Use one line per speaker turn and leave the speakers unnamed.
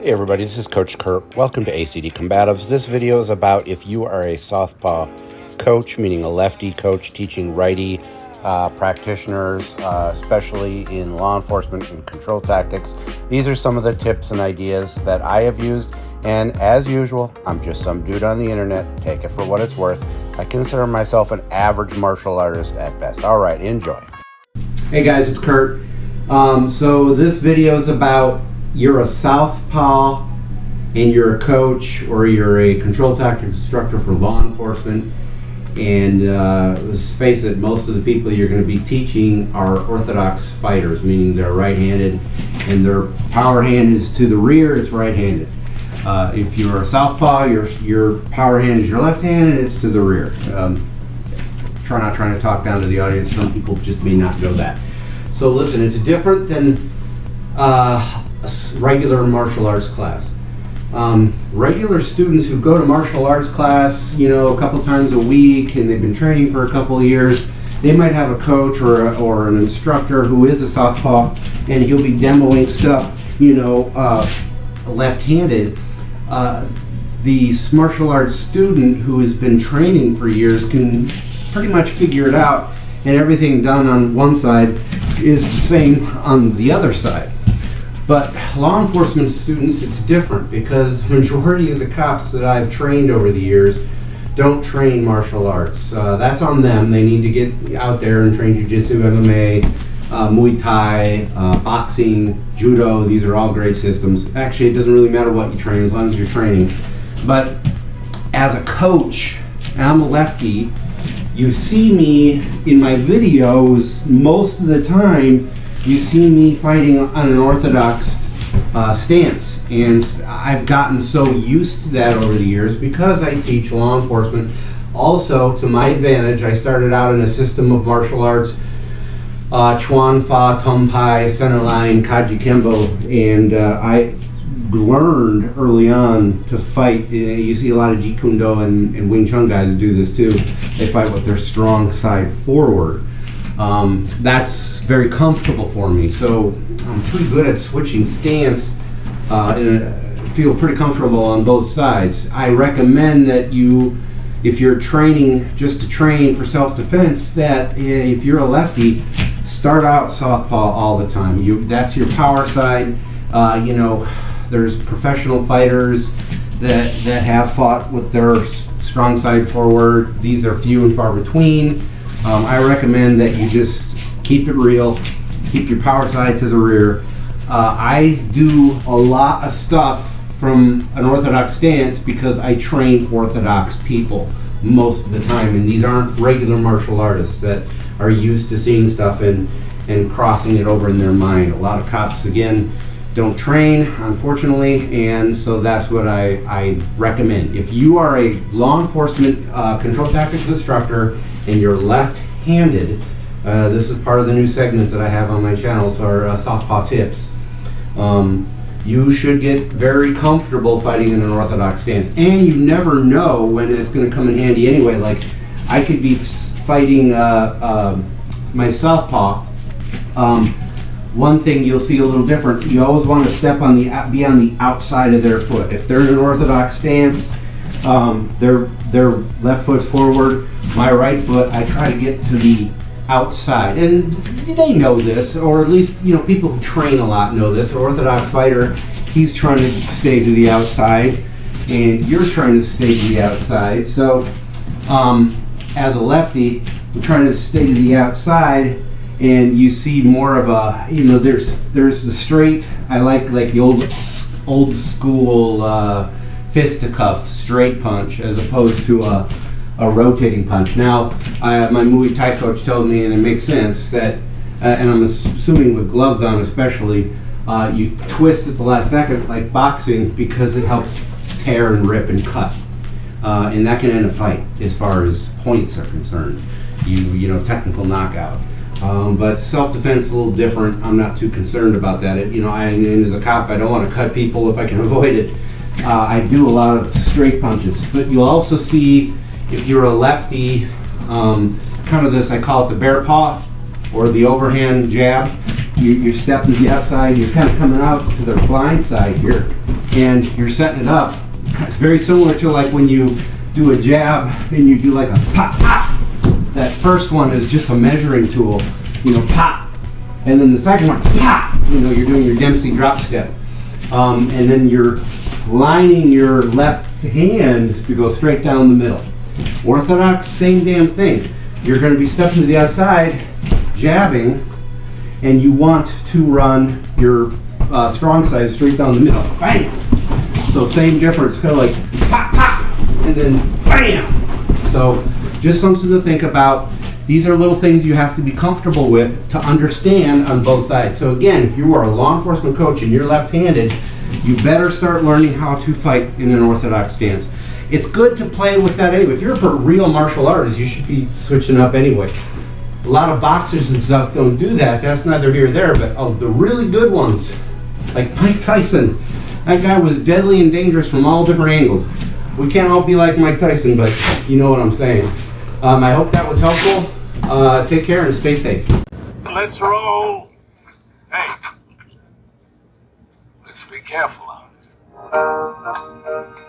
Hey everybody, this is Coach Kurt. Welcome to ACD Combatives. This video is about if you are a southpaw coach, meaning a lefty coach teaching righty practitioners, especially in law enforcement and control tactics. These are some of the tips and ideas that I have used, and as usual, I'm just some dude on the internet. Take it for what it's worth. I consider myself an average martial artist at best. All right, enjoy.
Hey guys, it's Kurt. So this video is about you're a southpaw and you're a coach or you're a control tactics instructor for law enforcement, and let's face it, most of the people you're going to be teaching are orthodox fighters, meaning they're right-handed and their power hand is to the rear, it's right-handed. If you're a southpaw, your power hand is your left hand and it's to the rear. Not trying to talk down to the audience, some people just may not know that. So listen, it's different than a regular martial arts class. Regular students who go to martial arts class, a couple times a week, and they've been training for a couple of years, they might have a coach or an instructor who is a southpaw, and he'll be demoing stuff, left-handed. The martial arts student who has been training for years can pretty much figure it out, and everything done on one side is the same on the other side. But law enforcement students, it's different because the majority of the cops that I've trained over the years don't train martial arts. That's on them. They need to get out there and train Jujitsu, MMA, Muay Thai, boxing, Judo. These are all great systems. Actually, it doesn't really matter what you train as long as you're training. But as a coach, and I'm a lefty, you see me in my videos most of the time. You see me fighting on an orthodox stance, and I've gotten so used to that over the years because I teach law enforcement. Also, to my advantage, I started out in a system of martial arts, Chuan Fa, Tum Pai, Centerline, Kaji Kembo, and I learned early on to fight. You see a lot of Jeet Kune Do and Wing Chun guys do this too. They fight with their strong side forward. That's very comfortable for me, so I'm pretty good at switching stance and feel pretty comfortable on both sides. I recommend that if you're training just to train for self-defense, that if you're a lefty, start out southpaw all the time. That's your power side. There's professional fighters that have fought with their strong side forward. These are few and far between. I recommend that you just keep it real, keep your power side to the rear. I do a lot of stuff from an orthodox stance because I train orthodox people most of the time, and these aren't regular martial artists that are used to seeing stuff and crossing it over in their mind. A lot of cops, again, don't train, unfortunately, and so that's what I recommend. If you are a law enforcement control tactics instructor and you're left-handed, this is part of the new segment that I have on my channel for southpaw tips. You should get very comfortable fighting in an orthodox stance, and you never know when it's going to come in handy anyway. Like, I could be fighting my southpaw. One thing you'll see a little different, you always want to be on the outside of their foot. If they're in an orthodox stance, their left foot's forward, my right foot, I try to get to the outside. And they know this, or at least people who train a lot know this. An orthodox fighter, he's trying to stay to the outside, and you're trying to stay to the outside. So as a lefty, I'm trying to stay to the outside, and you see more of a, there's the straight, I like the old school fisticuff straight punch as opposed to a rotating punch. Now, my Muay Thai coach told me, and it makes sense, that, and I'm assuming with gloves on especially, you twist at the last second like boxing because it helps tear and rip and cut. And that can end a fight as far as points are concerned. Technical knockout. But self-defense is a little different. I'm not too concerned about that. And as a cop, I don't want to cut people if I can avoid it. I do a lot of straight punches. But you'll also see, if you're a lefty, kind of this, I call it the bear paw, or the overhand jab. You're stepping to the outside, you're kind of coming out to the blind side here, and you're setting it up. It's very similar to like when you do a jab and you do like a pop, pop. That first one is just a measuring tool, you know, pop. And then the second one, pop. You know, you're doing your Dempsey drop step. And then you're lining your left hand to go straight down the middle. Orthodox, same damn thing. You're going to be stepping to the outside, jabbing, and you want to run your strong side straight down the middle. Bam! So same difference, kind of like pop, pop, and then bam! So just something to think about. These are little things you have to be comfortable with to understand on both sides. So again, if you are a law enforcement coach and you're left-handed, you better start learning how to fight in an orthodox stance. It's good to play with that anyway. If you're a real martial artist, you should be switching up anyway. A lot of boxers and stuff don't do that. That's neither here nor there, but the really good ones, like Mike Tyson, that guy was deadly and dangerous from all different angles. We can't all be like Mike Tyson, but you know what I'm saying. I hope that was helpful. Take care and stay safe.
Let's roll. Hey, let's be careful out.